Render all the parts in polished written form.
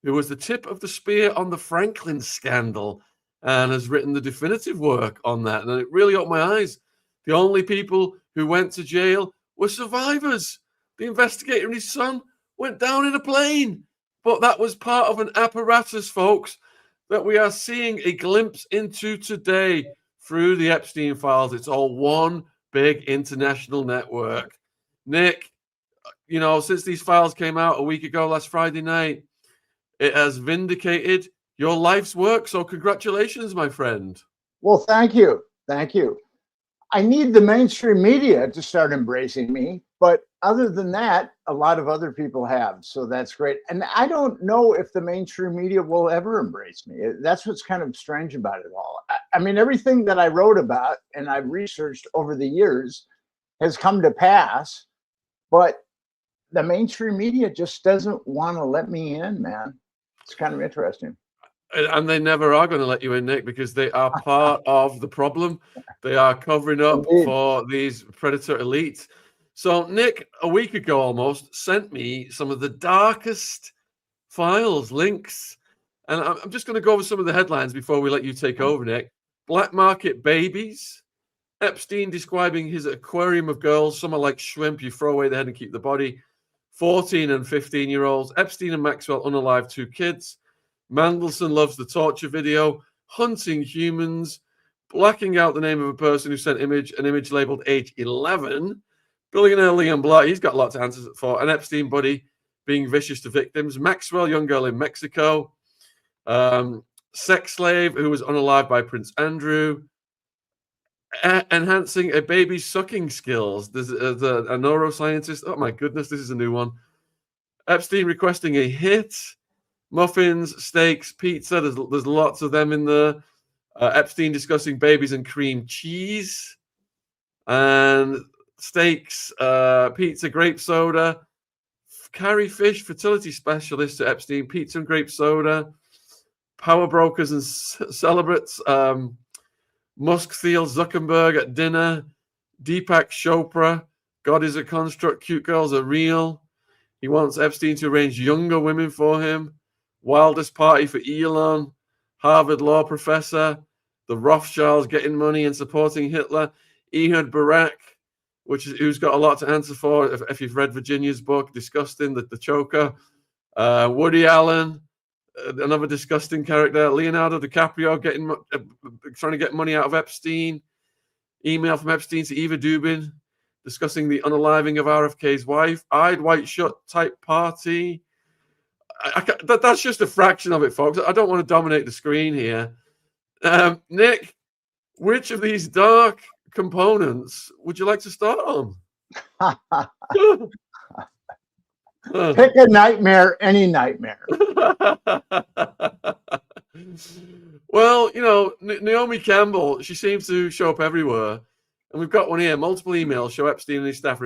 who was the tip of the spear on the Franklin scandal and has written the definitive work on that. And it really opened my eyes. The only people who went to jail were survivors. The investigator and his son went down in a plane. But that was part of an apparatus, folks, that we are seeing a glimpse into today through the Epstein files. It's all one big international network. Nick, you know, since these files came out a week ago, last Friday night, it has vindicated your life's work. So congratulations, my friend. Well, thank you. Thank you. I need the mainstream media to start embracing me. But other than that, a lot of other people have. So that's great. And I don't know if the mainstream media will ever embrace me. That's what's kind of strange about it all. I mean, everything that I wrote about and I've researched over the years has come to pass. But the mainstream media just doesn't want to let me in, man. It's kind of interesting. And they never are going to let you in, Nick, because they are part of the problem. They are covering up for these predator elites. So Nick, a week ago almost, sent me some of the darkest files, links. And I'm just going to go over some of the headlines before we let you take over, Nick. Black market babies. Epstein describing his aquarium of girls. Some are like shrimp. You throw away the head and keep the body. 14 and 15-year-olds. Epstein and Maxwell unalive 2 kids. Mandelson loves the torture video. Hunting humans. Blacking out the name of a person who sent an image labeled age 11. Billionaire Liam Blatt, he's got a lot to answer for. An Epstein buddy being vicious to victims. Maxwell, young girl in Mexico. Sex slave who was unalived by Prince Andrew. Enhancing a baby's sucking skills. There's a neuroscientist. Oh my goodness, this is a new one. Epstein requesting a hit. Muffins, steaks, pizza. There's lots of them in there. Epstein discussing babies and cream cheese. And steaks, pizza, grape soda. Carrie Fish, fertility specialist at Epstein. Pizza and grape soda. Power brokers and celebrates. Musk Thiel Zuckerberg at dinner. Deepak Chopra. God is a construct. Cute girls are real. He wants Epstein to arrange younger women for him. Wildest party for Elon. Harvard law professor. The Rothschilds getting money and supporting Hitler. Ehud Barak, who's got a lot to answer for if you've read Virginia's book, Disgusting, the Choker. Woody Allen, another disgusting character. Leonardo DiCaprio trying to get money out of Epstein. Email from Epstein to Eva Dubin discussing the unaliving of RFK's wife. Eyed White Shut type party. That's just a fraction of it, folks. I don't want to dominate the screen here. Nick, which of these dark components would you like to start on? Pick a nightmare, any nightmare. Well, you know, Naomi Campbell, she seems to show up everywhere. And we've got one here. Multiple emails show Epstein and his staff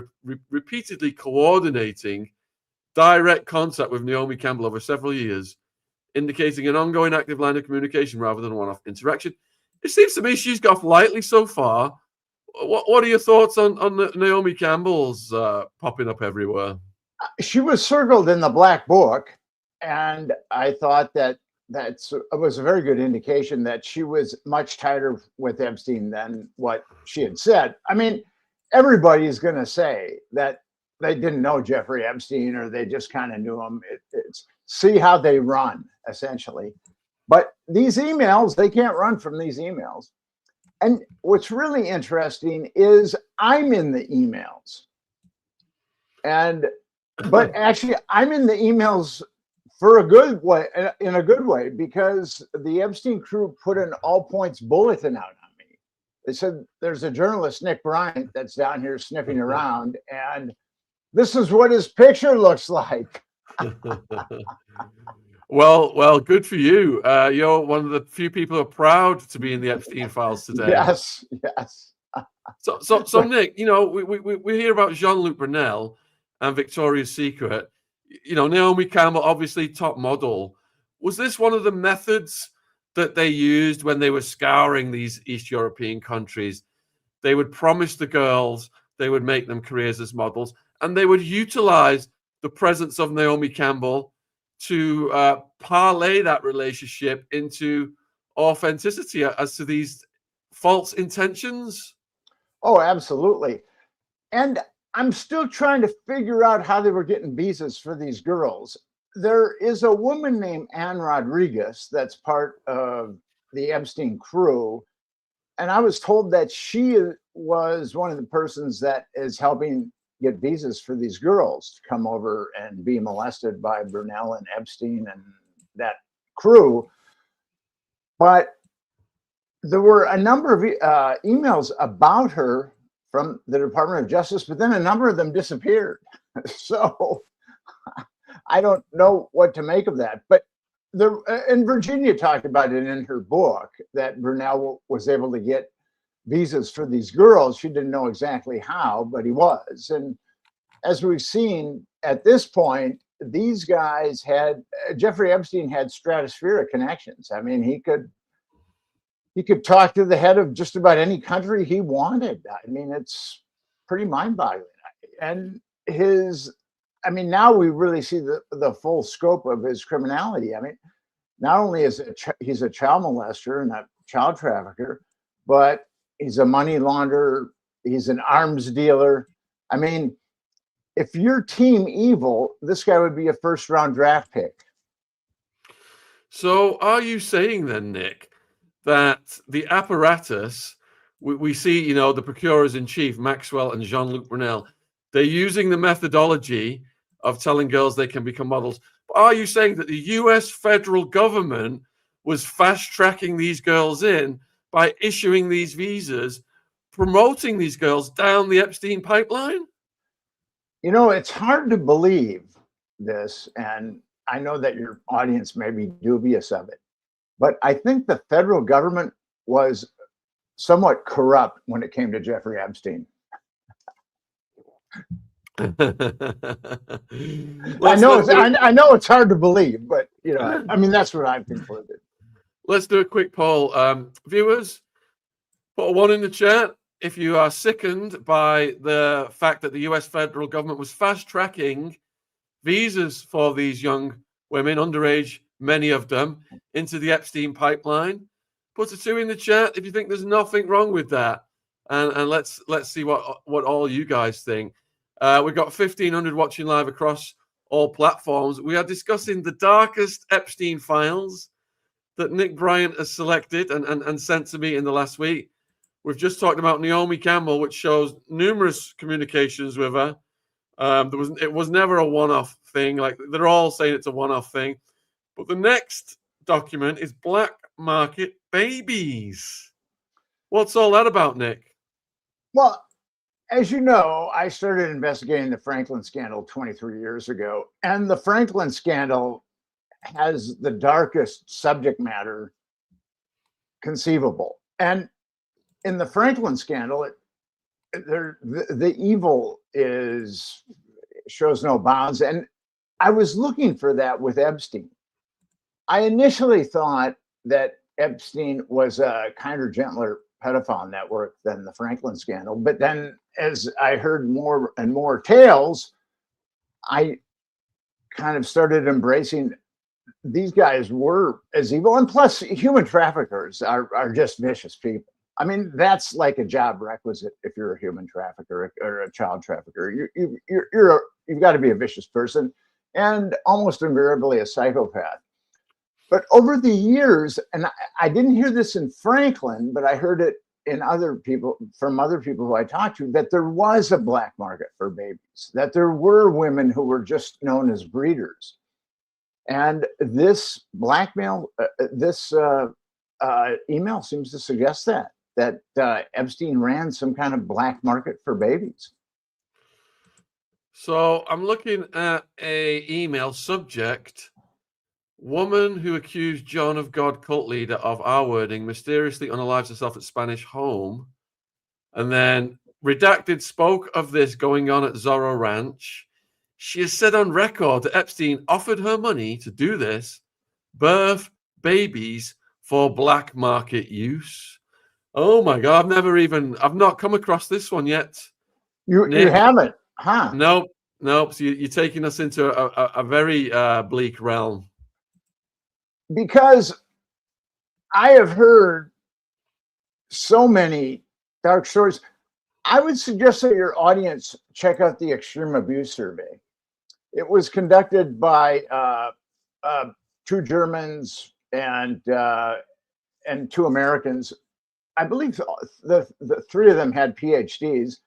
repeatedly coordinating direct contact with Naomi Campbell over several years, indicating an ongoing active line of communication rather than a one-off interaction. It seems to me she's got off lightly so far. What are your thoughts on Naomi Campbell's popping up everywhere? She was circled in the Black Book, and I thought that was a very good indication that she was much tighter with Epstein than what she had said. I mean, everybody is going to say that they didn't know Jeffrey Epstein or they just kind of knew him. It's see how they run, essentially. But these emails, they can't run from these emails. And what's really interesting is I'm in the emails. But actually, I'm in the emails for a good way, in a good way, because the Epstein crew put an all points bulletin out on me. They said there's a journalist, Nick Bryant, that's down here sniffing around, and this is what his picture looks like. Well, good for you. You're one of the few people who are proud to be in the Epstein files today. Yes. So Nick, you know, we hear about Jean-Luc Brunel and Victoria's Secret. You know, Naomi Campbell, obviously top model. Was this one of the methods that they used when they were scouring these East European countries? They would promise the girls, they would make them careers as models, and they would utilize the presence of Naomi Campbell to parlay that relationship into authenticity as to these false intentions? Oh, absolutely. And I'm still trying to figure out how they were getting visas for these girls. There is a woman named Ann Rodriguez that's part of the Epstein crew. And I was told that she was one of the persons that is helping get visas for these girls to come over and be molested by Brunel and Epstein and that crew. But there were a number of emails about her from the Department of Justice, but then a number of them disappeared. So I don't know what to make of that. But and Virginia talked about it in her book that Brunel was able to get visas for these girls. She didn't know exactly how, but he was. And as we've seen at this point, these guys had, Jeffrey Epstein had stratospheric connections. I mean, he could talk to the head of just about any country he wanted. I mean, it's pretty mind-boggling. And now we really see the full scope of his criminality. I mean, not only is he's a child molester and a child trafficker, but he's a money launderer. He's an arms dealer. I mean, if you're team evil, this guy would be a first-round draft pick. So are you saying then, Nick, that the apparatus, we see, the procurers in chief, Maxwell and Jean-Luc Brunel, they're using the methodology of telling girls they can become models. But are you saying that the US federal government was fast tracking these girls in by issuing these visas, promoting these girls down the Epstein pipeline? It's hard to believe this, and I know that your audience may be dubious of it, but I think the federal government was somewhat corrupt when it came to Jeffrey Epstein. I know it's hard to believe, but that's what I've concluded. Let's do a quick poll. Viewers, put a 1 in the chat if you are sickened by the fact that the US federal government was fast tracking visas for these young women, underage, many of them, into the Epstein pipeline. Put a 2 in the chat if you think there's nothing wrong with that. And let's see what all you guys think. We've got 1,500 watching live across all platforms. We are discussing the darkest Epstein files that Nick Bryant has selected and sent to me in the last week. We've just talked about Naomi Campbell, which shows numerous communications with her. It was never a one-off thing. Like, they're all saying it's a one-off thing. But the next document is black market babies. What's all that about, Nick? Well, as you know, I started investigating the Franklin scandal 23 years ago, and the Franklin scandal has the darkest subject matter conceivable. And in the Franklin scandal, the evil shows no bounds. And I was looking for that with Epstein. I initially thought that Epstein was a kinder, gentler pedophile network than the Franklin scandal. But then as I heard more and more tales, I kind of started embracing these guys were as evil. And plus, human traffickers are just vicious people. I mean, that's like a job requisite if you're a human trafficker or a child trafficker. You've got to be a vicious person and almost invariably a psychopath. But over the years, and I didn't hear this in Franklin, but I heard it in from other people who I talked to, that there was a black market for babies, that there were women who were just known as breeders. And this blackmail, email seems to suggest that Epstein ran some kind of black market for babies. So I'm looking at a email subject: woman who accused John of God cult leader of R-wording mysteriously unalives herself at Spanish home. And then redacted spoke of this going on at Zorro Ranch. She has said on record that Epstein offered her money to do this, birth babies for black market use. Oh my God, I've not come across this one yet. You haven't, huh? No, Nope. So you're taking us into a very bleak realm. Because I have heard so many dark stories. I would suggest that your audience check out the Extreme Abuse Survey. It was conducted by two Germans and 2 Americans. I believe the three of them had PhDs,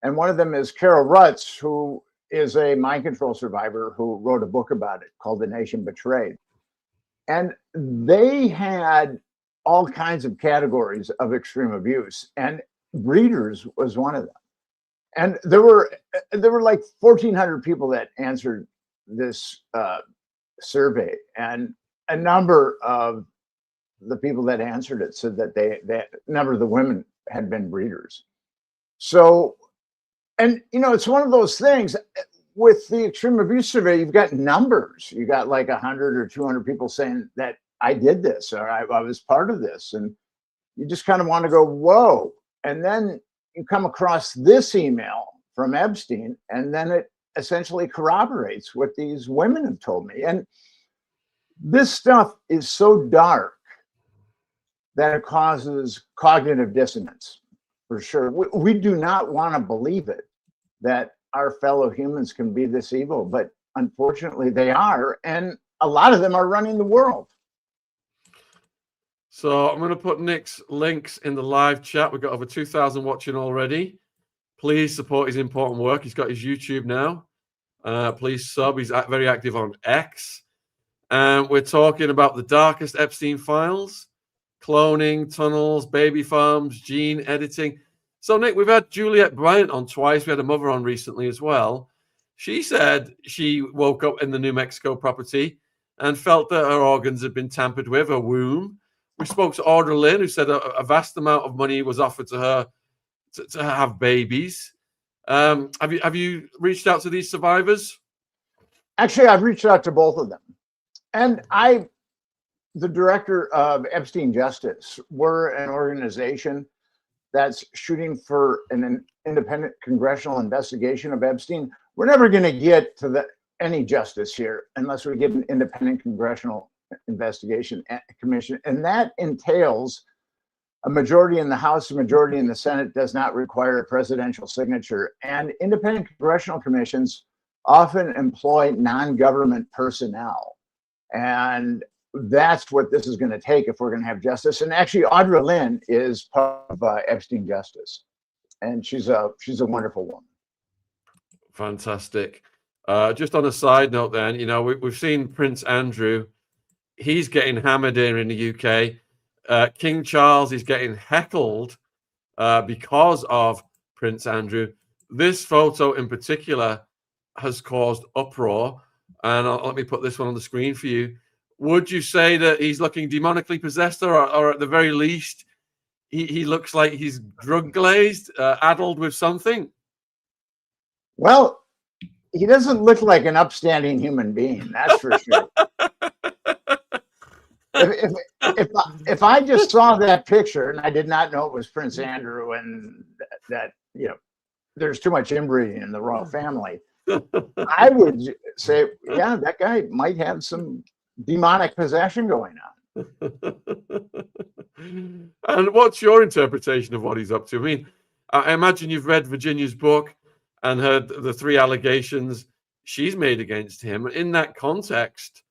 and one of them is Carol Rutz, who is a mind control survivor who wrote a book about it called The Nation Betrayed. And they had all kinds of categories of extreme abuse, and breeders was one of them. And there were like 1,400 people that answered this survey, and a number of the people that answered it said that a number of the women had been breeders. So, and it's one of those things with the extreme abuse survey. You've got numbers. You got like 100 or 200 people saying that I did this or I was part of this, and you just kind of want to go, whoa. And then you come across this email from Epstein, and then it essentially corroborates what these women have told me. And this stuff is so dark that it causes cognitive dissonance, for sure. We do not want to believe it, that our fellow humans can be this evil, but unfortunately they are, and a lot of them are running the world. So I'm going to put Nick's links in the live chat. We've got over 2,000 watching already. Please support his important work. He's got his YouTube now. Please sub. He's very active on X. And we're talking about the darkest Epstein files, cloning, tunnels, baby farms, gene editing. So, Nick, we've had Juliet Bryant on twice. We had a mother on recently as well. She said she woke up in the New Mexico property and felt that her organs had been tampered with, her womb. We spoke to Audra Lynn, who said a vast amount of money was offered to her to have babies. Have you reached out to these survivors? Actually, I've reached out to both of them. And the director of Epstein Justice, we're an organization that's shooting for an independent congressional investigation of Epstein. We're never going to get to any justice here unless we get an independent congressional investigation commission. And that entails a majority in the House, a majority in the Senate, does not require a presidential signature. And independent congressional commissions often employ non-government personnel. And that's what this is going to take if we're going to have justice. And actually, Audra Lynn is part of Epstein Justice, and she's a wonderful woman. Fantastic. Just on a side note, then, we've seen Prince Andrew. He's getting hammered here in the UK. King Charles is getting heckled because of Prince Andrew. This photo in particular has caused uproar. And let me put this one on the screen for you. Would you say that he's looking demonically possessed, or at the very least, he looks like he's drug glazed, addled with something? Well, he doesn't look like an upstanding human being, that's for sure. If I just saw that picture and I did not know it was Prince Andrew, and that there's too much inbreeding in the royal family, I would say, yeah, that guy might have some demonic possession going on. And what's your interpretation of what he's up to? I mean, I imagine you've read Virginia's book and heard the 3 allegations she's made against him. In that context,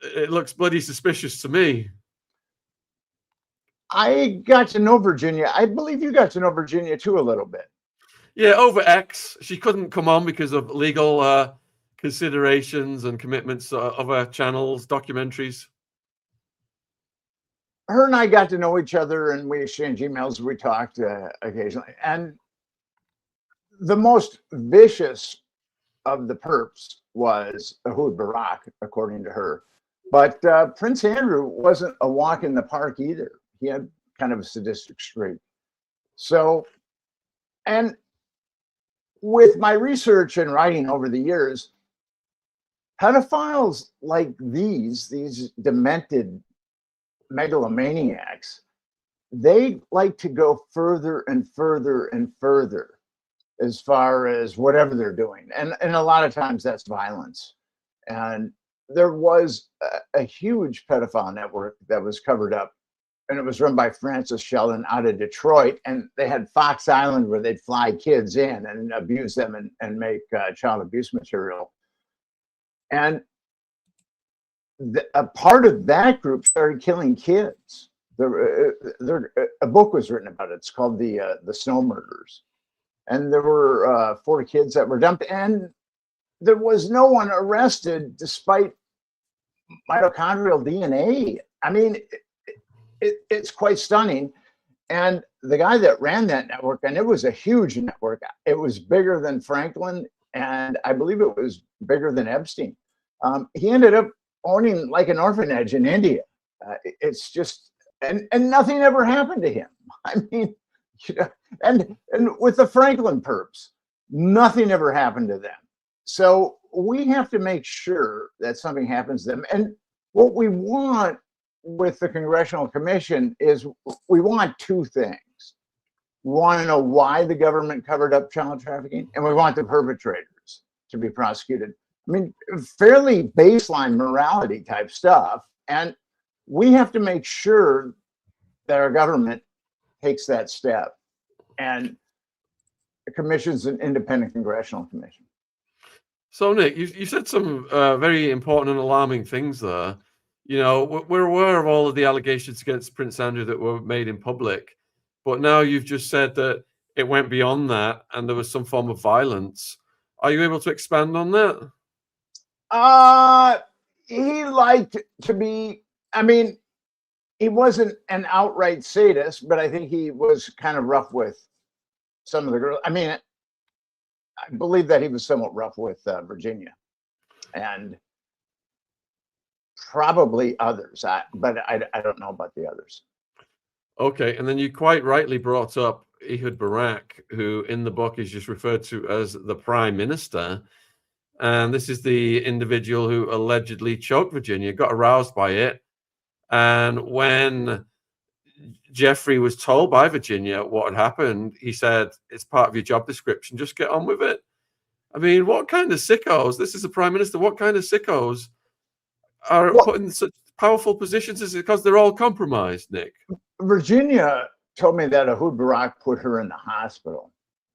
it looks bloody suspicious to me. I got to know Virginia. I believe you got to know Virginia too a little bit. Yeah, over X. She couldn't come on because of legal considerations and commitments of other channels, documentaries. Her and I got to know each other, and we exchanged emails. We talked occasionally. And the most vicious of the perps was Ehud Barak, according to her. But Prince Andrew wasn't a walk in the park either. He had kind of a sadistic streak. So, and with my research and writing over the years, pedophiles like these demented megalomaniacs, they like to go further and further and further as far as whatever they're doing. And a lot of times that's violence. And there was a huge pedophile network that was covered up, and it was run by Francis Sheldon out of Detroit. And they had Fox Island where they'd fly kids in and abuse them and make child abuse material. And a part of that group started killing kids. A book was written about it. It's called the Snow Murders. And there were 4 kids that were dumped, and there was no one arrested despite mitochondrial DNA. I mean, it's quite stunning. And the guy that ran that network, and it was a huge network, it was bigger than Franklin, and I believe it was bigger than Epstein. He ended up owning like an orphanage in India. It's just, and nothing ever happened to him. I mean, you know, and with the Franklin perps, nothing ever happened to them. So we have to make sure that something happens to them. And what we want with the Congressional Commission is we want 2 things. We want to know why the government covered up child trafficking, and we want the perpetrators to be prosecuted. I mean, fairly baseline morality type stuff. And we have to make sure that our government takes that step and commissions an independent congressional commission. So, Nick, you said some very important and alarming things there. You know, we're aware of all of the allegations against Prince Andrew that were made in public, but now you've just said that it went beyond that and there was some form of violence. Are you able to expand on that? He liked to be, I mean, he wasn't an outright sadist, but I think he was kind of rough with some of the girls. I mean, I believe that he was somewhat rough with Virginia and probably others, but I don't know about the others. Okay, and then you quite rightly brought up Ehud Barak, who in the book is just referred to as the Prime Minister. And this is the individual who allegedly choked Virginia, got aroused by it. And when Jeffrey was told by Virginia what had happened, he said, it's part of your job description, just get on with it. I mean, what kind of sickos? This is the Prime Minister. What kind of sickos are put in such powerful positions? Is it because they're all compromised, Nick? Virginia told me that Ehud Barak put her in the hospital.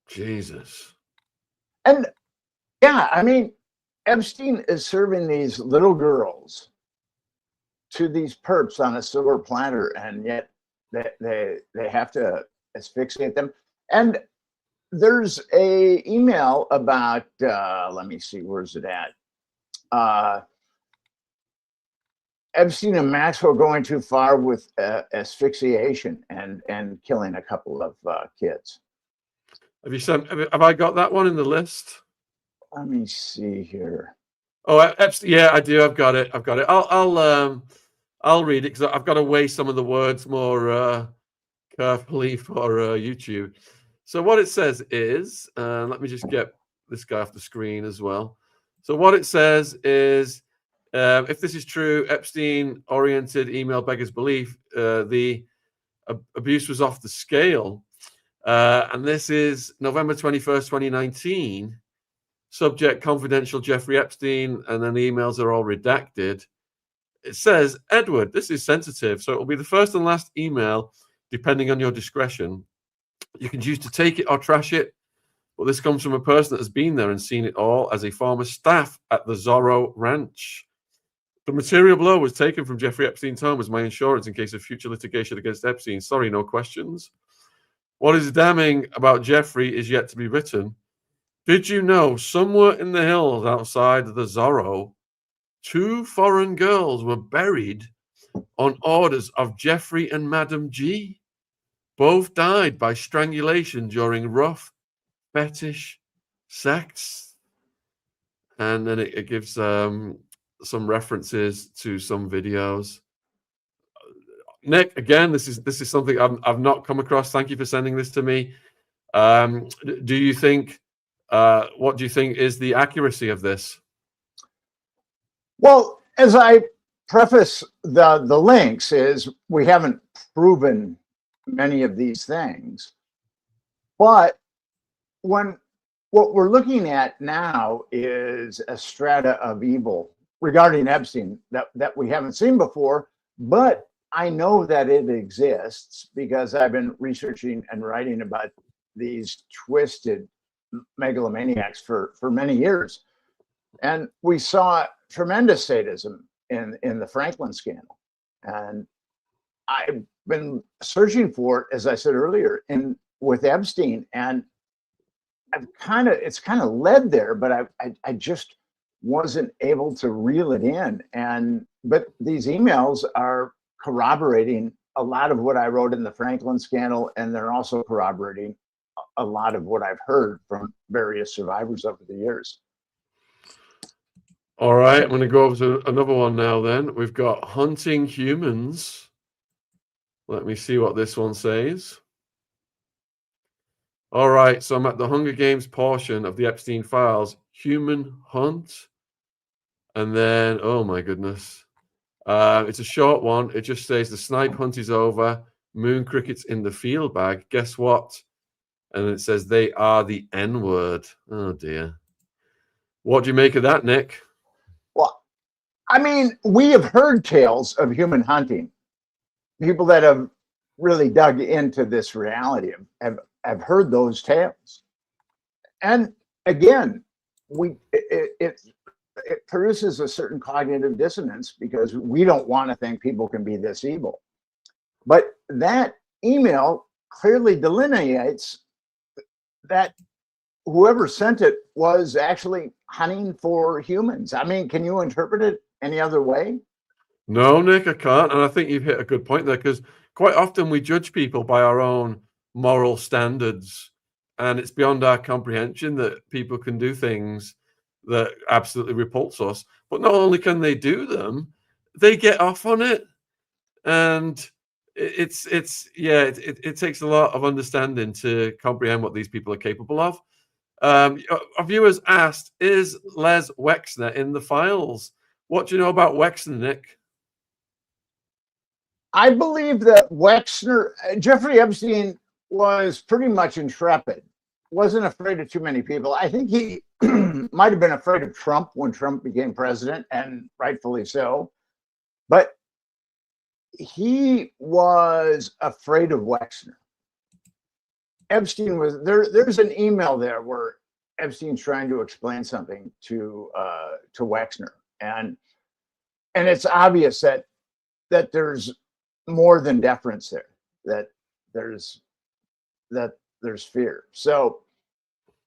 Jesus. And yeah, I mean, Epstein is serving these little girls to these perps on a silver platter, and yet they have to asphyxiate them. And there's a email about let me see, where's it at? Epstein and Maxwell going too far with asphyxiation and killing a couple of kids. Have I got that one in the list? Let me see here. Oh, Epstein. Yeah, I do. I've got it. I'll read it because I've got to weigh some of the words more carefully for YouTube. So what it says is, let me just get this guy off the screen as well. So what it says is, if this is true, Epstein-oriented email beggars belief, the abuse was off the scale. And this is November 21st, 2019. Subject, confidential Jeffrey Epstein, and then the emails are all redacted. It says, Edward, this is sensitive, so it will be the first and last email, depending on your discretion. You can choose to take it or trash it, but this comes from a person that has been there and seen it all as a former staff at the Zorro Ranch. The material below was taken from Jeffrey Epstein's home as my insurance in case of future litigation against Epstein. Sorry, no questions. What is damning about Jeffrey is yet to be written. Did you know somewhere in the hills outside the Zorro, 2 foreign girls were buried on orders of Jeffrey and Madam G? Both died by strangulation during rough fetish sex. And then it gives some references to some videos. Nick, again, this is something I've not come across. Thank you for sending this to me. Do you think? What do you think is the accuracy of this? Well, as I preface the links, is we haven't proven many of these things, but when What we're looking at now is a strata of evil regarding Epstein that we haven't seen before, but I know that it exists because I've been researching and writing about these twisted megalomaniacs for many years. And we saw tremendous sadism in the Franklin scandal. And I've been searching for it, as I said earlier, with Epstein, and it's kind of led there, but I just wasn't able to reel it in. But these emails are corroborating a lot of what I wrote in the Franklin scandal, and they're also corroborating a lot of what I've heard from various survivors over the years. All right, I'm going to go over to another one now then. We've got hunting humans. Let me see what this one says. All right, so I'm at the Hunger Games portion of the Epstein files, human hunt. And then, oh my goodness. It's a short one. It just says the snipe hunt is over. Moon crickets in the field bag. Guess what? And it says they are the N-word. Oh dear. What do you make of that, Nick? Well, I mean, we have heard tales of human hunting. People that have really dug into this reality have heard those tales. And again, it produces a certain cognitive dissonance because we don't want to think people can be this evil. But that email clearly delineates that whoever sent it was actually hunting for humans. I mean, can you interpret it any other way? No, Nick, I can't. And I think you've hit a good point there, because quite often we judge people by our own moral standards, and it's beyond our comprehension that people can do things that absolutely repulse us. But not only can they do them, they get off on it. And it takes a lot of understanding to comprehend what these people are capable of. Our viewers asked, is Les Wexner in the files? What do you know about Wexner, Nick? I believe that Jeffrey Epstein was pretty much intrepid, wasn't afraid of too many people. I think he might have been afraid of Trump when Trump became president, and rightfully so. But he was afraid of Wexner. Epstein was there. There's an email there where Epstein's trying to explain something to Wexner, and it's obvious that there's more than deference there. That there's fear. So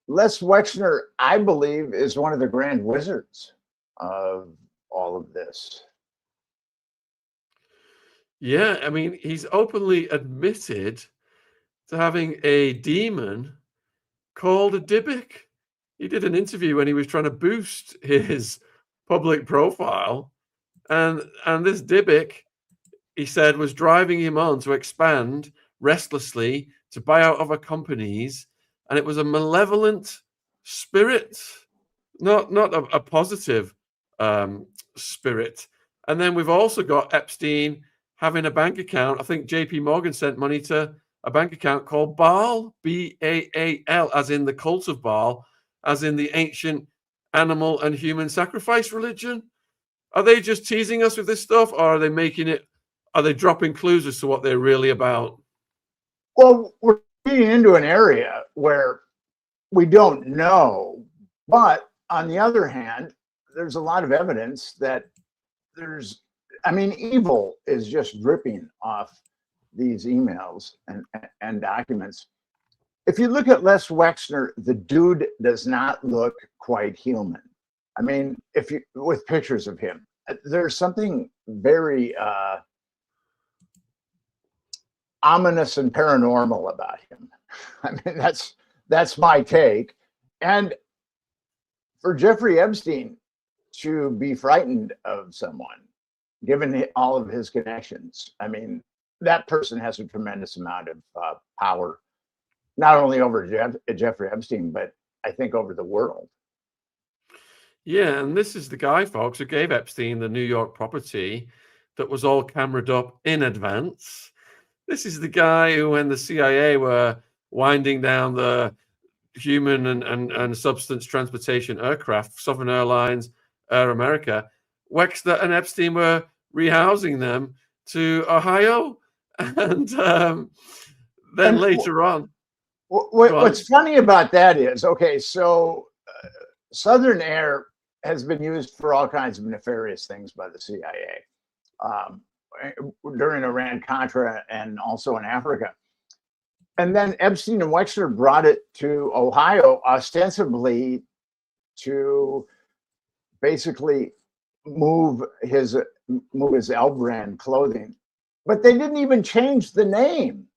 Les Wexner, I believe, is one of the grand wizards of all of this. Yeah, I mean, he's openly admitted to having a demon called a Dybbuk. He did an interview when he was trying to boost his public profile, and this Dybbuk, he said, was driving him on to expand restlessly, to buy out other companies, and it was a malevolent spirit, not a positive spirit. And then we've also got Epstein having a bank account. I think JP Morgan sent money to a bank account called Baal, Baal, as in the cult of Baal, as in the ancient animal and human sacrifice religion. Are they just teasing us with this stuff, or are they dropping clues as to what they're really about? Well, we're getting into an area where we don't know, but on the other hand, there's a lot of evidence that evil is just dripping off these emails and documents. If you look at Les Wexner, the dude does not look quite human. I mean, with pictures of him, there's something very ominous and paranormal about him. I mean, that's my take. And for Jeffrey Epstein to be frightened of someone, given all of his connections, I mean, that person has a tremendous amount of power, not only over Jeffrey Epstein, but I think over the world. Yeah, and this is the guy, folks, who gave Epstein the New York property that was all cameraed up in advance. This is the guy who, when the CIA were winding down the human and substance transportation aircraft, Sovereign Airlines, Air America. Wexner and Epstein were rehousing them to Ohio, and then later on. What's funny about that is, okay, so Southern Air has been used for all kinds of nefarious things by the CIA during Iran-Contra and also in Africa. And then Epstein and Wexner brought it to Ohio ostensibly to basically move his L brand clothing, but they didn't even change the name.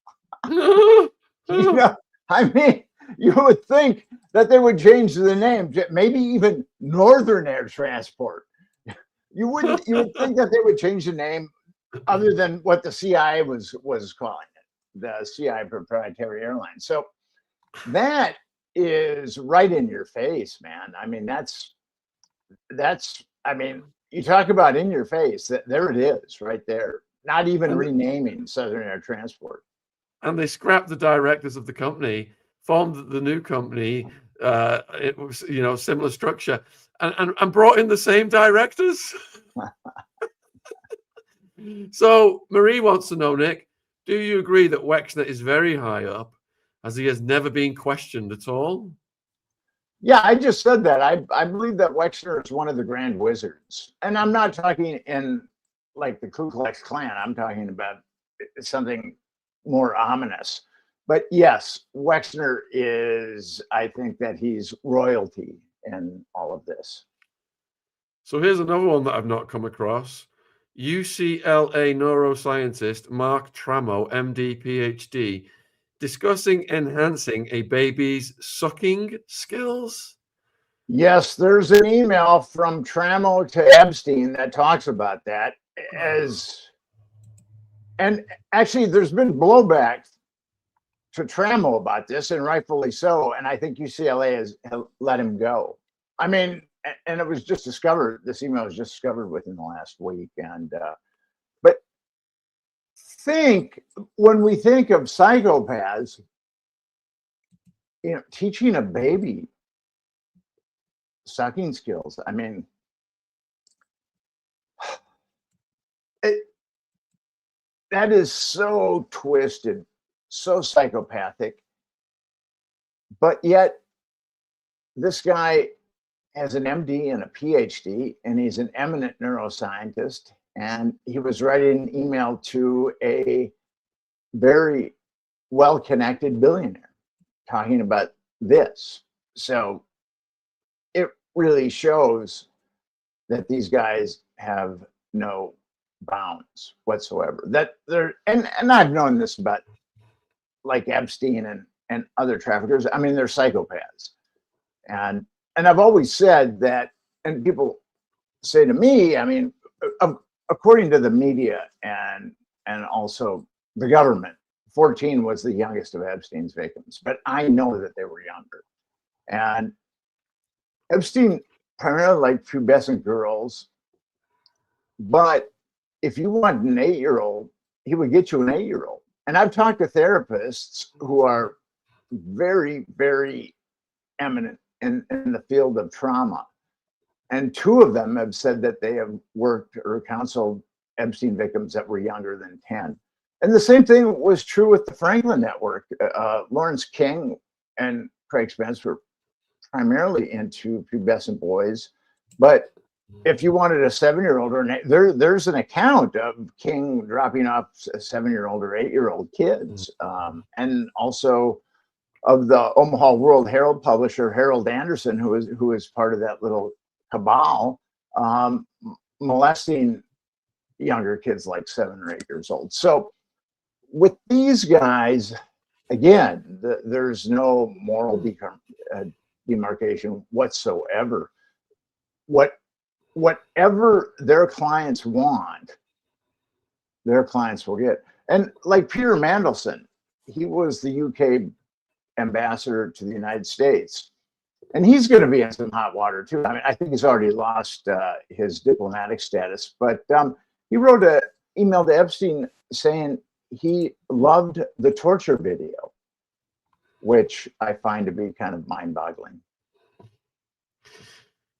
You know, I mean, you would think that they would change the name, maybe even Northern Air Transport. You would think that they would change the name, other than what the CIA was calling it, the CIA proprietary airline. So that is right in your face, man. I mean, that's. I mean, you talk about in your face. There it is, right there. Not even renaming Southern Air Transport. And they scrapped the directors of the company, formed the new company. It was, similar structure, and brought in the same directors. So Marie wants to know, Nick, do you agree that Wexner is very high up, as he has never been questioned at all? Yeah, I just said that. I believe that Wexner is one of the grand wizards. And I'm not talking in like the Ku Klux Klan. I'm talking about something more ominous. But yes, Wexner is, I think that he's royalty in all of this. So here's another one that I've not come across. UCLA neuroscientist Mark Tramo, MD, PhD, discussing enhancing a baby's sucking skills. Yes, there's an email from Tramo to Epstein that talks about that. And actually, there's been blowback to Tramo about this, and rightfully so. And I think UCLA has let him go. I mean, and it was just discovered. This email was just discovered within the last week. And but when we think of psychopaths, teaching a baby sucking skills. I mean, that is so twisted, so psychopathic. But yet, this guy has an MD and a PhD, and he's an eminent neuroscientist. And he was writing an email to a very well-connected billionaire talking about this. So it really shows that these guys have no bounds whatsoever. That they're and I've known this about like Epstein and other traffickers. I mean, they're psychopaths. And I've always said that, and people say to me, I mean, according to the media and also the government, 14 was the youngest of Epstein's victims, but I know that they were younger. And Epstein primarily liked pubescent girls, but if you want an 8-year-old, he would get you an 8-year-old. And I've talked to therapists who are very, very eminent in the field of trauma. And 2 of them have said that they have worked or counseled Epstein victims that were younger than 10. And the same thing was true with the Franklin Network. Lawrence King and Craig Spence were primarily into pubescent boys. But if you wanted a 7-year-old or there's an account of King dropping off a 7-year-old or 8-year-old kids. And also of the Omaha World Herald publisher, Harold Anderson, who is part of that little cabal, molesting younger kids like 7 or 8 years old. So with these guys, again, there's no moral demarcation whatsoever. Whatever their clients want, their clients will get. And like Peter Mandelson, he was the UK ambassador to the United States. And he's going to be in some hot water too. I mean, I think he's already lost his diplomatic status, but he wrote an email to Epstein saying he loved the torture video. which I find to be kind of mind-boggling.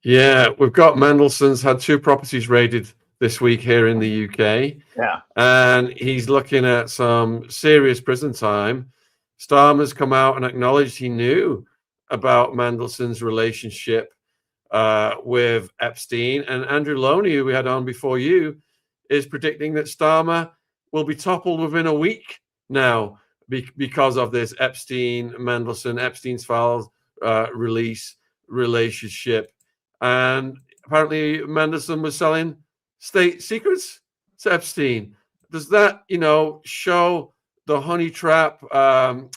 Yeah, we've got Mendelssohn's had 2 properties raided this week here in the UK. Yeah. And he's looking at some serious prison time. Starmer's come out and acknowledged he knew about Mendelssohn's relationship with Epstein. And Andrew Loney, who we had on before you, is predicting that Starmer will be toppled within a week now because of this Epstein's files release relationship. And apparently Mendelssohn was selling state secrets to Epstein. Does that, show the honey trap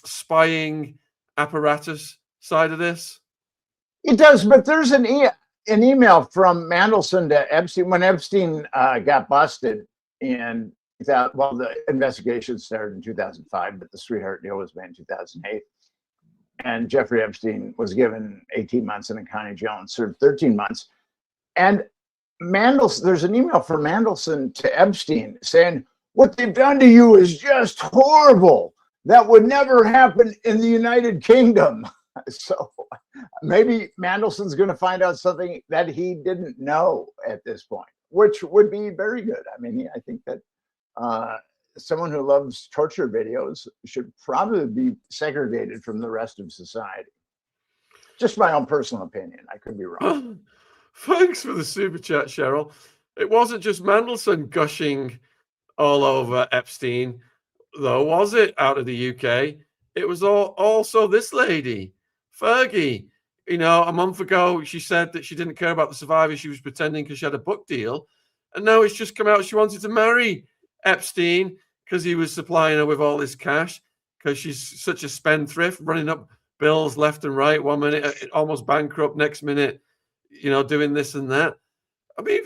spying apparatus side of this? It does, but there's an email from Mendelssohn to Epstein when Epstein got busted in the investigation started in 2005, but the sweetheart deal was made in 2008. And Jeffrey Epstein was given 18 months in a county jail and served 13 months. And there's an email from Mendelssohn to Epstein saying, "What they've done to you is just horrible. That would never happen in the United Kingdom." So maybe Mendelssohn's going to find out something that he didn't know at this point, which would be very good. I mean, I think that someone who loves torture videos should probably be segregated from the rest of society. Just my own personal opinion. I could be wrong. Thanks for the super chat, Cheryl. It wasn't just Mendelssohn gushing all over Epstein, though, was it, out of the UK? It was also this lady, Fergie. A month ago, she said that she didn't care about the survivors. She was pretending because she had a book deal. And now it's just come out she wanted to marry Epstein because he was supplying her with all this cash because she's such a spendthrift, running up bills left and right. 1 minute, almost bankrupt. Next minute, doing this and that. I mean,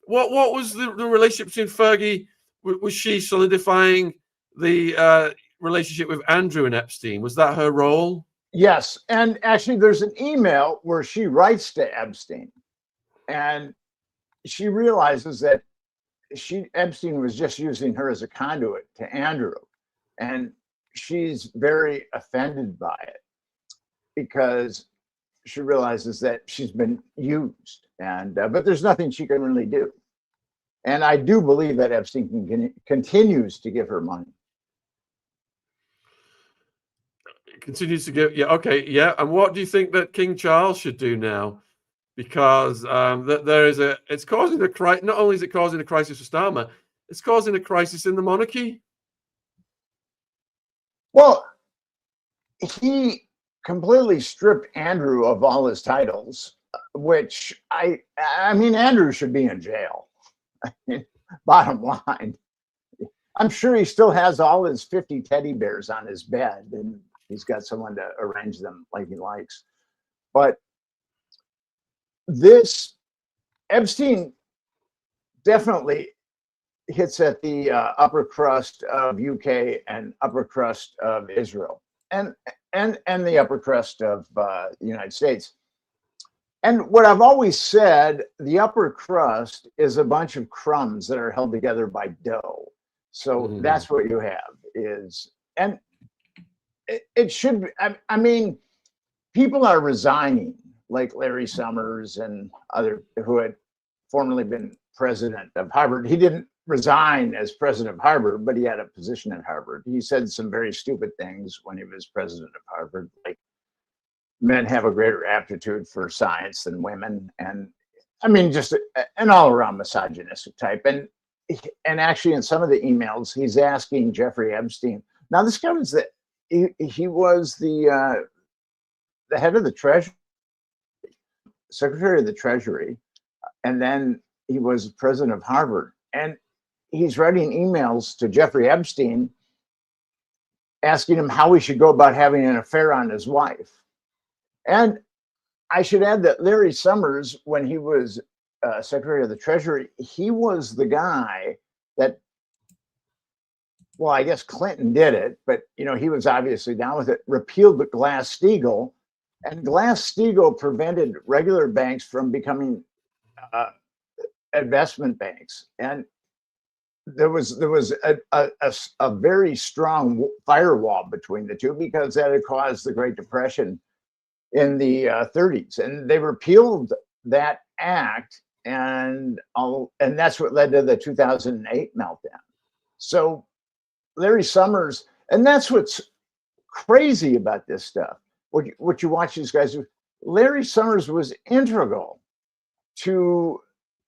what was the relationship between Fergie? Was she solidifying the relationship with Andrew and Epstein? Was that her role? Yes. And actually, there's an email where she writes to Epstein and she realizes that Epstein was just using her as a conduit to Andrew. And she's very offended by it because she realizes that she's been used, but there's nothing she can really do. And I do believe that Epstein continues to give her money. Continues to give, yeah, okay, yeah. And what do you think that King Charles should do now? Because it's causing a crisis. Not only is it causing a crisis for Starmer, it's causing a crisis in the monarchy. Well, he completely stripped Andrew of all his titles, which I mean, Andrew should be in jail. Bottom line, I'm sure he still has all his 50 teddy bears on his bed, and he's got someone to arrange them like he likes. But this Epstein definitely hits at the upper crust of UK and upper crust of Israel, and the upper crust of the United States. And what I've always said, the upper crust is a bunch of crumbs that are held together by dough. So that's what you have is, and it should be, I mean, people are resigning, like Larry Summers and other who had formerly been president of Harvard. He didn't resign as president of Harvard, but he had a position at Harvard. He said some very stupid things when he was president of Harvard, like men have a greater aptitude for science than women. And I mean, just an all around misogynistic type. And actually in some of the emails, he's asking Jeffrey Epstein. Now this guy was he was the head of the Treasury, Secretary of the Treasury, and then he was president of Harvard. And he's writing emails to Jeffrey Epstein asking him how he should go about having an affair on his wife. And I should add that Larry Summers, when he was Secretary of the Treasury, he was the guy that, well, I guess Clinton did it, but he was obviously down with it, repealed the Glass-Steagall, and Glass-Steagall prevented regular banks from becoming investment banks. And there was a very strong firewall between the two because that had caused the Great Depression in the 30s, and they repealed that act, and that's what led to the 2008 meltdown. So Larry Summers, and that's what's crazy about this stuff. What you watch these guys do. Larry Summers was integral to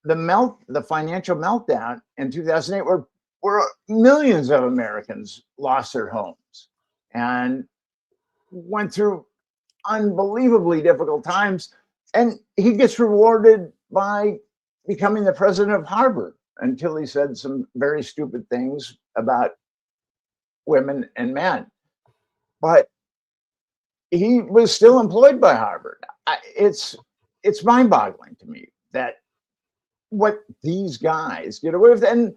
the financial meltdown in 2008, where millions of Americans lost their homes and went through unbelievably difficult times. And he gets rewarded by becoming the president of Harvard until he said some very stupid things about women and men. But he was still employed by Harvard. It's mind-boggling to me that what these guys get away with. And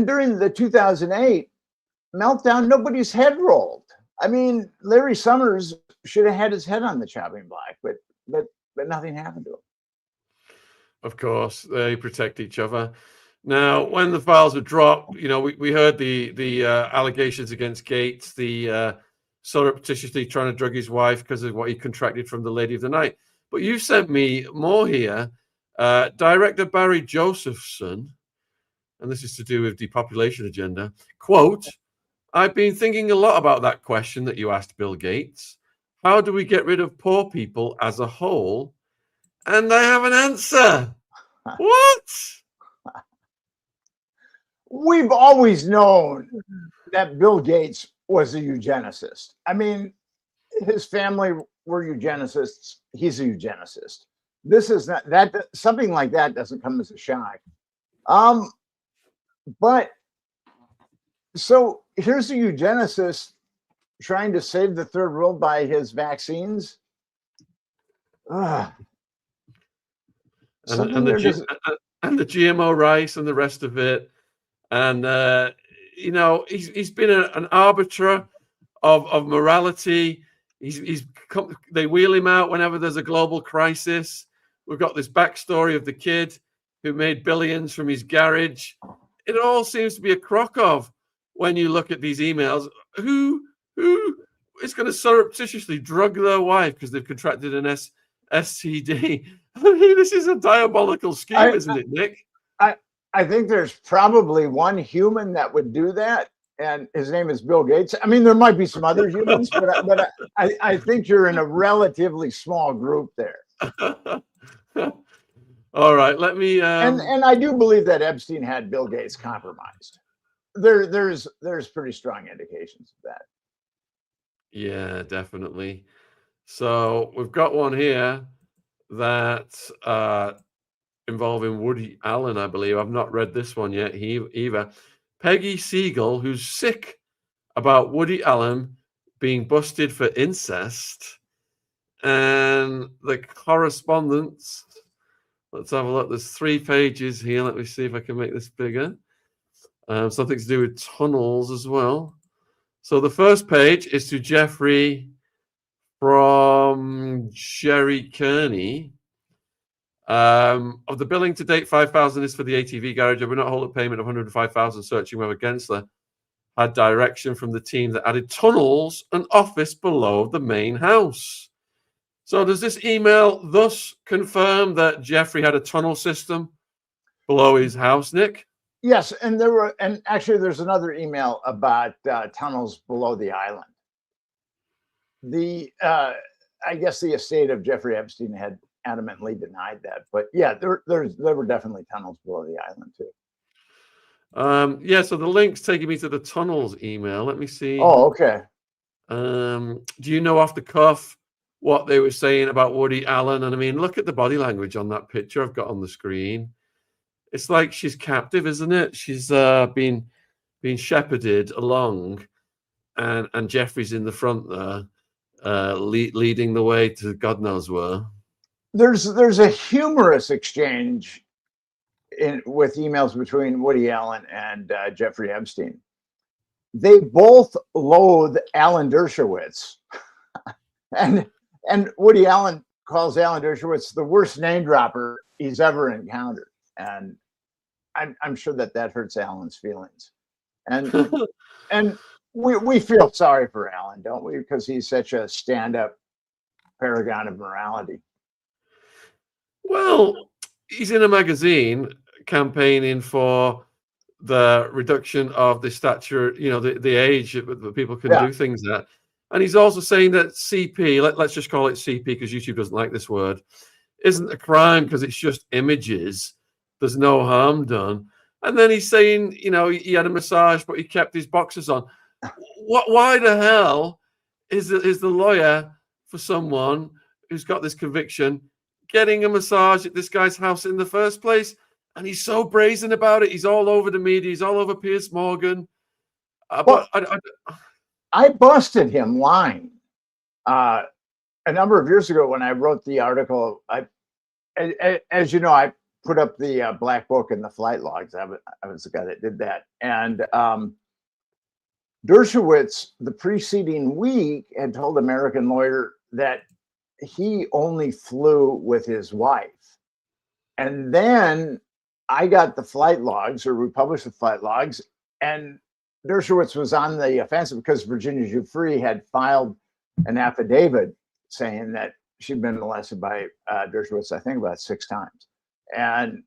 during the 2008 meltdown, nobody's head rolled. I mean, Larry Summers should have had his head on the chopping block, but nothing happened to him. Of course, they protect each other. Now, when the files were dropped, we heard the allegations against Gates, the surreptitiously trying to drug his wife because of what he contracted from the Lady of the Night. But you sent me more here. Director Barry Josephson, and this is to do with depopulation agenda, quote, "I've been thinking a lot about that question that you asked Bill Gates. How do we get rid of poor people as a whole? And I have an answer." What? We've always known that Bill Gates was a eugenicist. I mean, his family were eugenicists. He's a eugenicist. This is not that something like that doesn't come as a shock. But so here's a eugenicist trying to save the third world by his vaccines. And the GMO rice and the rest of it. And, he's been an arbiter of morality. They wheel him out whenever there's a global crisis. We've got this backstory of the kid who made billions from his garage. It all seems to be a crock of when you look at these emails. Who is going to surreptitiously drug their wife because they've contracted an STD? I mean, this is a diabolical scheme, isn't it, Nick? I think there's probably one human that would do that, and his name is Bill Gates. I mean, there might be some other humans, but I think you're in a relatively small group there. All right, let me. And I do believe that Epstein had Bill Gates compromised. There's pretty strong indications of that. Yeah, definitely. So we've got one here that involving Woody Allen, I believe. I've not read this one yet either. Peggy Siegel, who's sick about Woody Allen being busted for incest, and the correspondence. Let's have a look. There's 3 pages here. Let me see if I can make this bigger. Something to do with tunnels as well. So the first page is to Jeffrey from Jerry Kearney. Of the billing to date, 5,000 is for the ATV garage. I will not hold a payment of 105,000. Searching whether Gensler had direction from the team that added tunnels and office below the main house. So does this email thus confirm that Jeffrey had a tunnel system below his house, Nick? Yes, and actually there's another email about tunnels below the island. I guess the estate of Jeffrey Epstein had adamantly denied that, but yeah, there were definitely tunnels below the island too. Yeah, so the link's taking me to the tunnels email. Let me see. Oh, okay. Do you know off the cuff what they were saying about Woody Allen? And I mean, look at the body language on that picture I've got on the screen. It's like she's captive, isn't it? She's been shepherded along, and Jeffrey's in the front there, leading the way to God knows where. There's a humorous exchange with emails between Woody Allen and Jeffrey Epstein. They both loathe Alan Dershowitz, and Woody Allen calls Alan Dershowitz the worst name dropper he's ever encountered. And I'm sure that hurts Alan's feelings, and and we feel sorry for Alan, don't we? Because he's such a stand-up paragon of morality. Well, he's in a magazine campaigning for the reduction of the stature, the age that people can do things at. And he's also saying that CP, let's just call it CP because YouTube doesn't like this word, isn't a crime because it's just images. There's no harm done. And then he's saying, he had a massage, but he kept his boxers on. Why the hell is the lawyer for someone who's got this conviction getting a massage at this guy's house in the first place? And he's so brazen about it. He's all over the media. He's all over Piers Morgan. But I busted him lying a number of years ago when I wrote the article. As you know, I put up the Black Book and the flight logs. I was the guy that did that. And Dershowitz, the preceding week, had told American Lawyer that he only flew with his wife. And then I got the flight logs, or we published the flight logs, and Dershowitz was on the offensive because Virginia Giuffre had filed an affidavit saying that she'd been molested by Dershowitz, I think about 6 times. And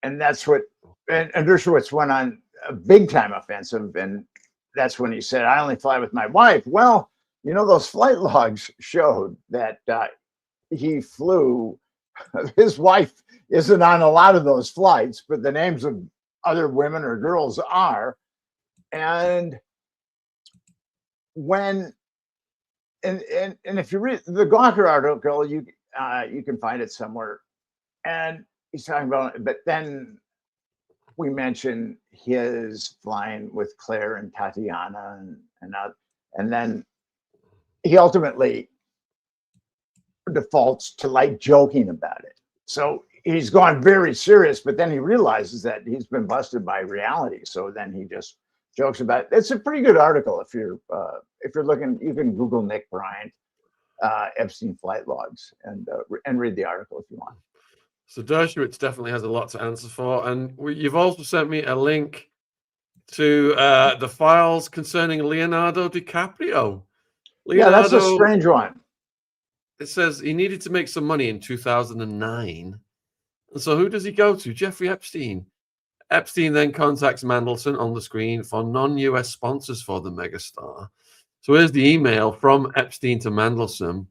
that's what, and Dershowitz went on a big time offensive. And that's when he said, I only fly with my wife. Well, those flight logs showed that he flew, his wife isn't on a lot of those flights, but the names of other women or girls are. And and if you read the Gawker article, you can find it somewhere. And he's talking about, but then we mentioned his flying with Claire and Tatiana, and then he ultimately defaults to like joking about it. So he's gone very serious, but then he realizes that he's been busted by reality. So then he just jokes about it. It's a pretty good article if you're looking. You can Google Nick Bryant, Epstein flight logs, and read the article if you want. So Dershowitz definitely has a lot to answer for, and you've also sent me a link to the files concerning Leonardo DiCaprio. Yeah, that's a strange one. It says he needed to make some money in 2009. And so who does he go to? Jeffrey Epstein. Epstein then contacts Mandelson on the screen for non-US sponsors for the megastar. So here's the email from Epstein to Mandelson.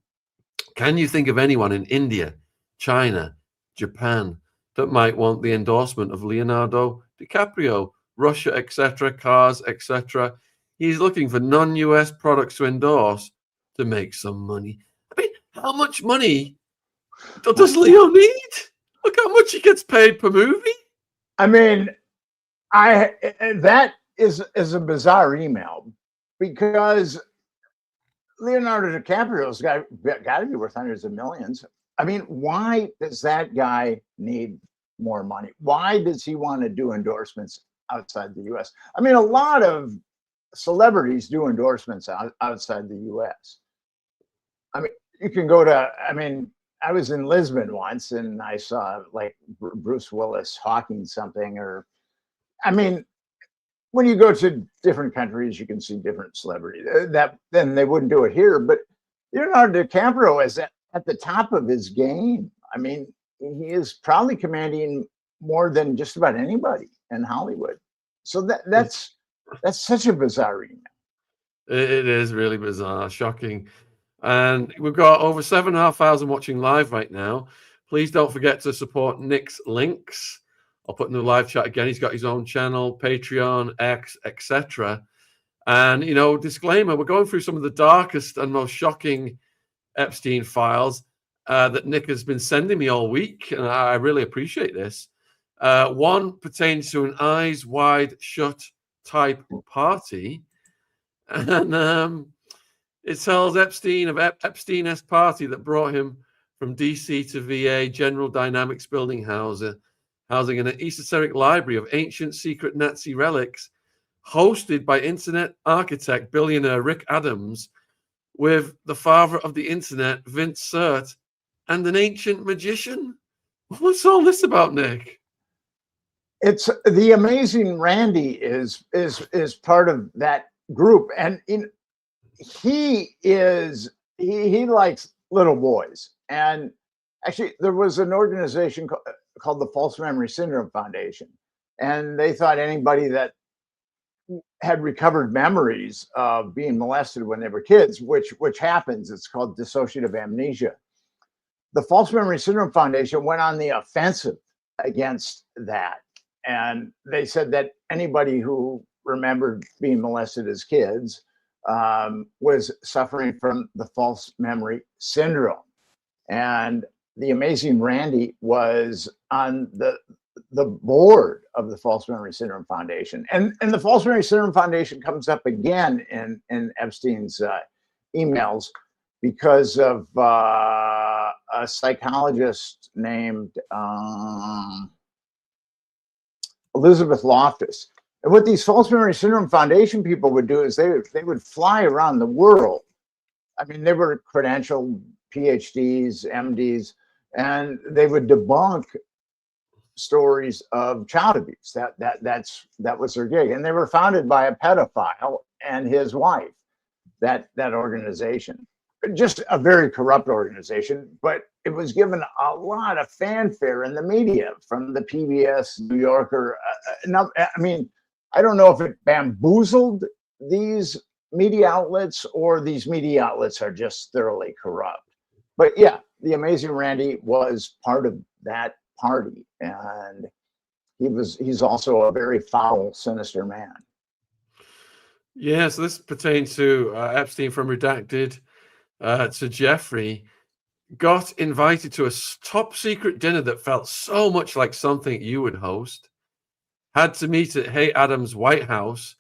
Can you think of anyone in India, China, Japan that might want the endorsement of Leonardo DiCaprio, Russia, etc., cars, etc.? He's looking for non-US products to endorse to make some money. I mean, how much money does Leo need? Look how much he gets paid per movie. I mean, that is a bizarre email, because Leonardo DiCaprio's got to be worth hundreds of millions. I mean, why does that guy need more money? Why does he want to do endorsements outside the US? I mean, a lot of celebrities do endorsements outside the US. I mean, you can go to, I was in Lisbon once and I saw like Bruce Willis hawking something, or, when you go to different countries, you can see different celebrities. Then they wouldn't do it here, but Leonardo DiCaprio is at the top of his game. I mean, he is probably commanding more than just about anybody in Hollywood. So that's such a bizarre email. It is really bizarre, shocking. And we've got over 7,500 watching live right now. Please don't forget to support Nick's links. I'll put in the live chat again. He's got his own channel, Patreon, X, etc. And, disclaimer, we're going through some of the darkest and most shocking Epstein files that Nick has been sending me all week. And I really appreciate this. One pertains to an eyes wide shut type party. And it tells Epstein of Epstein-esque party that brought him from DC to VA, General Dynamics building housing an esoteric library of ancient secret Nazi relics, hosted by internet architect billionaire Rick Adams, with the father of the internet, Vince Cerf, and an ancient magician. What's all this about, Nick? It's the Amazing Randy is part of that group, and he likes little boys. And actually, there was an organization called the False Memory Syndrome Foundation, and they thought anybody that had recovered memories of being molested when they were kids, which happens, it's called dissociative amnesia. The False Memory Syndrome Foundation went on the offensive against that. And they said that anybody who remembered being molested as kids was suffering from the false memory syndrome. And the Amazing Randy was on the board of the False Memory Syndrome Foundation. And the False Memory Syndrome Foundation comes up again in Epstein's emails because of a psychologist named Elizabeth Loftus. And what these False Memory Syndrome Foundation people would do is they would fly around the world. I mean, they were credentialed PhDs, MDs, and they would debunk stories of child abuse. That was their gig. And they were founded by a pedophile and his wife, that organization. Just a very corrupt organization, but it was given a lot of fanfare in the media from the PBS, New Yorker. I mean, I don't know if it bamboozled these media outlets or these media outlets are just thoroughly corrupt. But yeah, the Amazing Randy was part of that party, and he's also a very foul, sinister man. Yeah, so this pertains to Epstein from Redacted. To Jeffrey, got invited to a top secret dinner that felt so much like something you would host, had to meet at Hay Adams' White House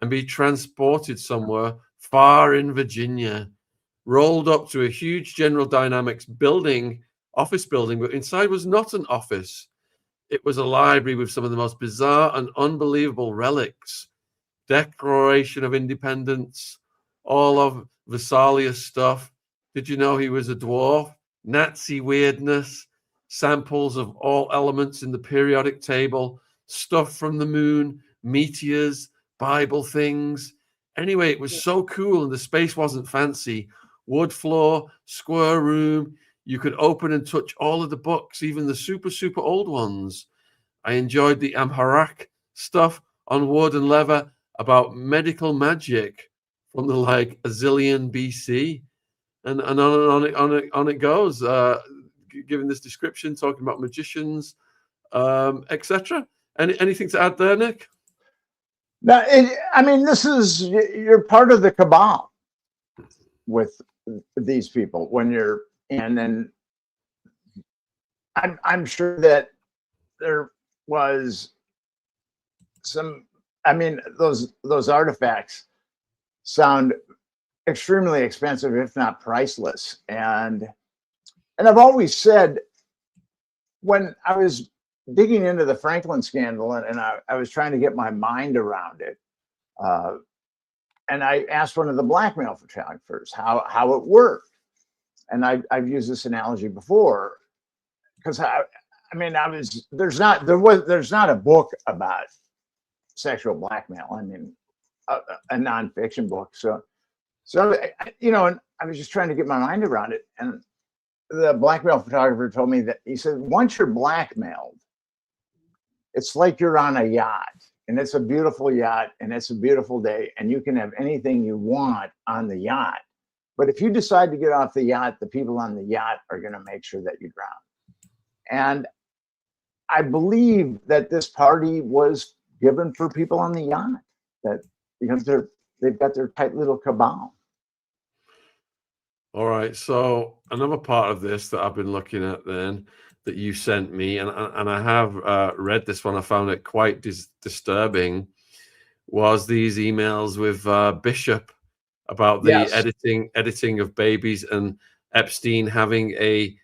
and be transported somewhere far in Virginia, rolled up to a huge General Dynamics office building, but inside was not an office. It was a library with some of the most bizarre and unbelievable relics, Declaration of Independence, all of Vesalius stuff. Did you know he was a dwarf? Nazi weirdness, samples of all elements in the periodic table, stuff from the moon, meteors, Bible things. Anyway, it was so cool, and the space wasn't fancy. Wood floor, square room. You could open and touch all of the books, even the super, super old ones. I enjoyed the Amharak stuff on wood and leather about medical magic from the like a zillion BC, and on it goes. Giving this description, talking about magicians, etc. Anything to add there, Nick? Now, I mean, you're part of the cabal with these people when you're in, and I'm sure that there was some. I mean, those artifacts sound extremely expensive, if not priceless. And I've always said, when I was digging into the Franklin scandal and I was trying to get my mind around it, and I asked one of the blackmail photographers how it worked. And I've used this analogy before, because there's not a book about sexual blackmail. I mean, a nonfiction book. So, and I was just trying to get my mind around it. And the blackmail photographer told me that, he said, once you're blackmailed, it's like you're on a yacht, and it's a beautiful yacht, and it's a beautiful day, and you can have anything you want on the yacht. But if you decide to get off the yacht, the people on the yacht are going to make sure that you drown. And I believe that this party was given for people on the yacht, that because they've got their tight little cabal. All right. So another part of this that I've been looking at then that you sent me, and I have read this one, I found it quite disturbing, was these emails with Bishop about the editing of babies, and Epstein having a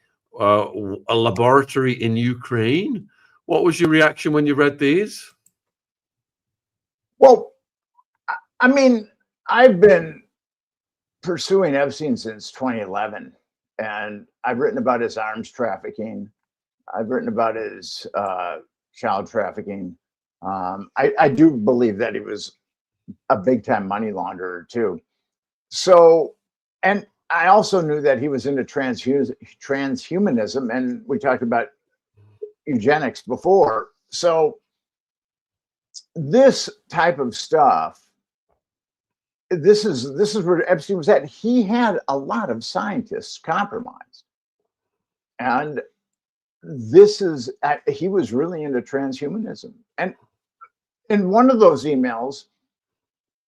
laboratory in Ukraine. What was your reaction when you read these? Well, I mean, I've been pursuing Epstein since 2011, and I've written about his arms trafficking. I've written about his child trafficking. I do believe that he was a big time money launderer too. So, and I also knew that he was into transhumanism, and we talked about eugenics before. So this type of stuff, this is where Epstein was at. He had a lot of scientists compromised, and he was really into transhumanism. And in one of those emails,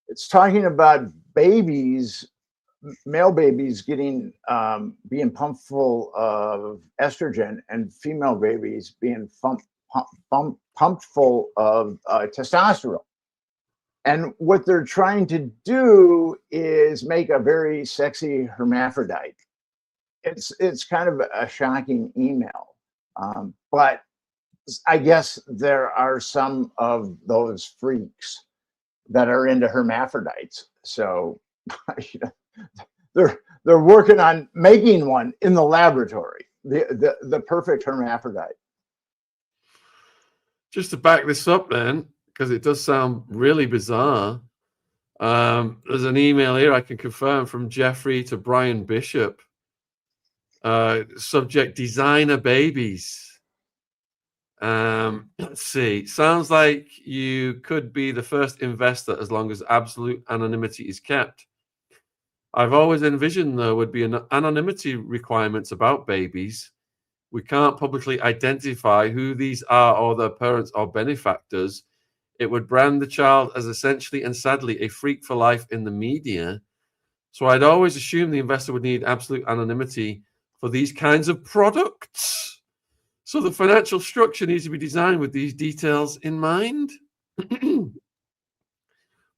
it's talking about babies, male babies getting being pumped full of estrogen, and female babies being pumped full of testosterone. And what they're trying to do is make a very sexy hermaphrodite. It's kind of a shocking email, but I guess there are some of those freaks that are into hermaphrodites. So they're working on making one in the laboratory, the perfect hermaphrodite. Just to back this up then, because it does sound really bizarre. There's an email here I can confirm from Jeffrey to Brian Bishop. Subject: designer babies. Let's see. Sounds like you could be the first investor as long as absolute anonymity is kept. I've always envisioned there would be an anonymity requirements about babies. We can't publicly identify who these are or their parents or benefactors. It would brand the child as essentially and sadly a freak for life in the media. So I'd always assume the investor would need absolute anonymity for these kinds of products. So the financial structure needs to be designed with these details in mind.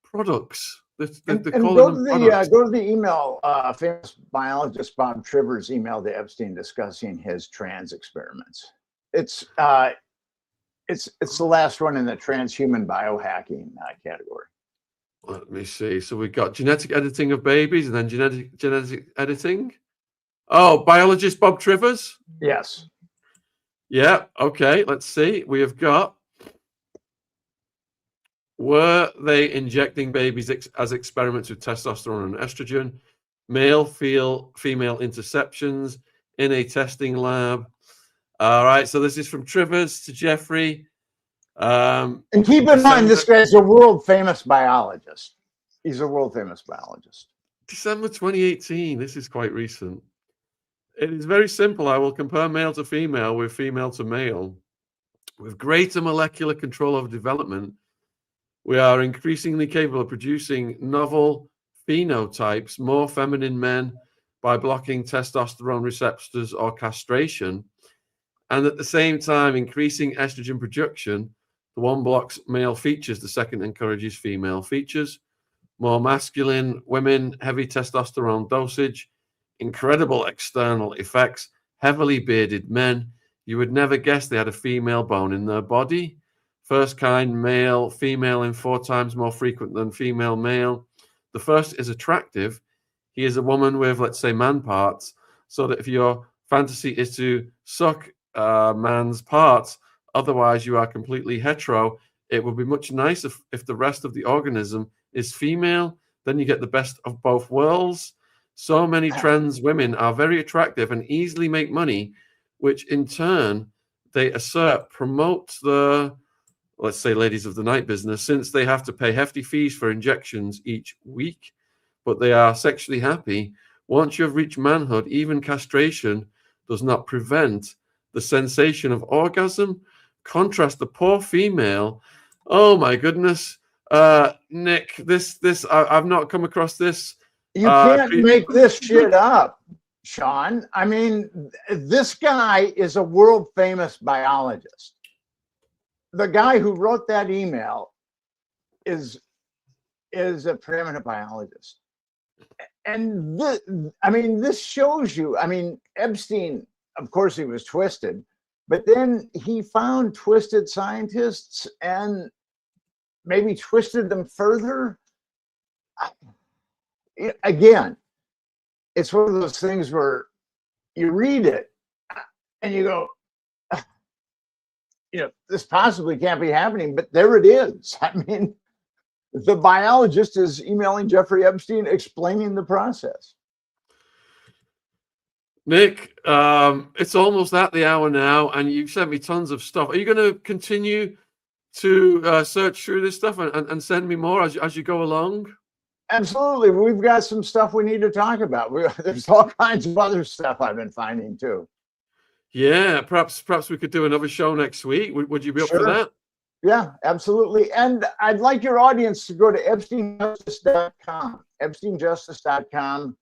Products. And go to the email, famous biologist Bob Trivers' email to Epstein discussing his trans experiments. It's the last one in the transhuman biohacking category. Let me see. So we've got genetic editing of babies, and then genetic editing. Oh, biologist Bob Trivers? Yes. Yeah, okay, let's see. We have got, were they injecting babies as experiments with testosterone and estrogen, male, female interceptions in a testing lab? All right, so this is from Trivers to Jeffrey. And keep in mind, this guy's a world famous biologist. He's a world famous biologist. December 2018. This is quite recent. It is very simple. I will compare male to female with female to male. With greater molecular control over development, we are increasingly capable of producing novel phenotypes, more feminine men, by blocking testosterone receptors or castration, and at the same time increasing estrogen production. The one blocks male features, the second encourages female features. More masculine women, heavy testosterone dosage, incredible external effects, heavily bearded men. You would never guess they had a female bone in their body. First kind, male, female in 4 times more frequent than female, male. The first is attractive. He is a woman with, let's say, man parts, so that if your fantasy is to suck man's parts, otherwise you are completely hetero, it would be much nicer if the rest of the organism is female. Then you get the best of both worlds. So many trans women are very attractive and easily make money, which in turn they assert promote the, let's say, ladies of the night business, since they have to pay hefty fees for injections each week, but they are sexually happy. Once you have reached manhood, even castration does not prevent the sensation of orgasm. Contrast the poor female. Oh my goodness. Nick, I've not come across this. You can't make this shit up, Shaun. I mean, this guy is a world famous biologist. The guy who wrote that email is a preeminent biologist. And this shows you, Epstein, of course he was twisted, but then he found twisted scientists and maybe twisted them further. Again, it's one of those things where you read it and you go, this possibly can't be happening, but there it is. I mean, the biologist is emailing Jeffrey Epstein explaining the process. Nick, it's almost at the hour now, and you've sent me tons of stuff. Are you going to continue to search through this stuff and send me more as you go along? Absolutely. We've got some stuff we need to talk about. There's all kinds of other stuff I've been finding too. Yeah, perhaps we could do another show next week. Would you be up for that? Yeah, absolutely. And I'd like your audience to go to EpsteinJustice.com. EpsteinJustice.com.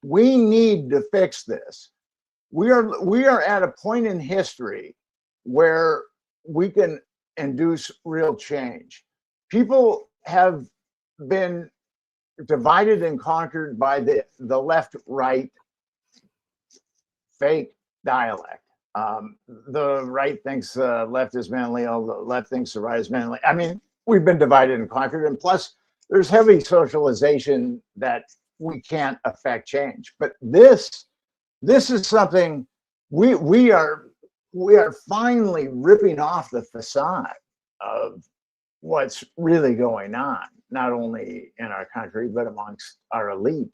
We need to fix this. We are at a point in history where we can induce real change. People have been divided and conquered by the left-right fake dialect. The right thinks left is manly, the left thinks the right is manly. I mean, we've been divided and conquered, and plus there's heavy socialization that we can't affect change. But this is something we are finally ripping off the facade of what's really going on, not only in our country, but amongst our elite.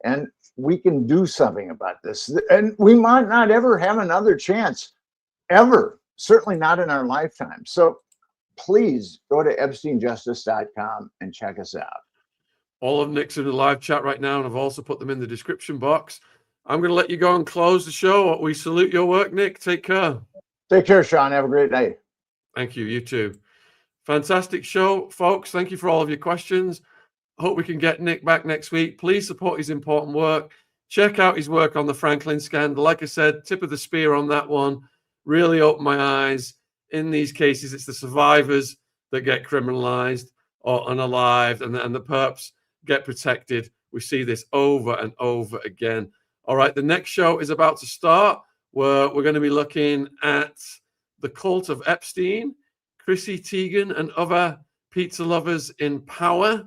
And we can do something about this. And we might not ever have another chance, ever, certainly not in our lifetime. So please go to EpsteinJustice.com and check us out. All of Nick's in the live chat right now, and I've also put them in the description box. I'm going to let you go and close the show. We salute your work, Nick. Take care. Take care, Shaun. Have a great day. Thank you. You too. Fantastic show, folks. Thank you for all of your questions. Hope we can get Nick back next week. Please support his important work. Check out his work on the Franklin scandal. Like I said, tip of the spear on that one. Really opened my eyes. In these cases, it's the survivors that get criminalized or unalived, and the perps get protected. We see this over and over again. All right, the next show is about to start, where we're going to be looking at the cult of Epstein, Chrissy Teigen, and other pizza lovers in power.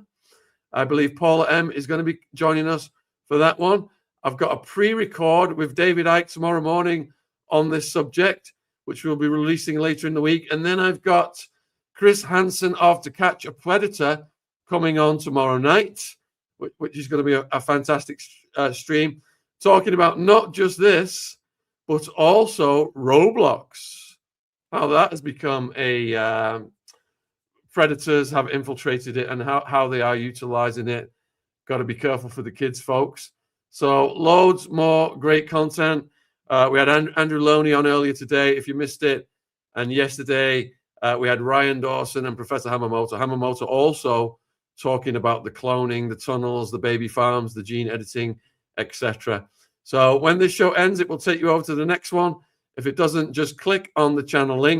I believe Paula M. is going to be joining us for that one. I've got a pre-record with David Icke tomorrow morning on this subject, which we'll be releasing later in the week. And then I've got Chris Hansen of To Catch a Predator coming on tomorrow night, which is going to be a fantastic stream, talking about not just this, but also Roblox, how that has become a predators have infiltrated it, and how they are utilizing it. Got to be careful for the kids, folks. So loads more great content. We had Andrew Loney on earlier today, if you missed it. And yesterday, we had Ryan Dawson and Professor Hamamoto. Hamamoto also talking about the cloning, the tunnels, the baby farms, the gene editing, etc. So when this show ends, it will take you over to the next one. If it doesn't, just click on the channel link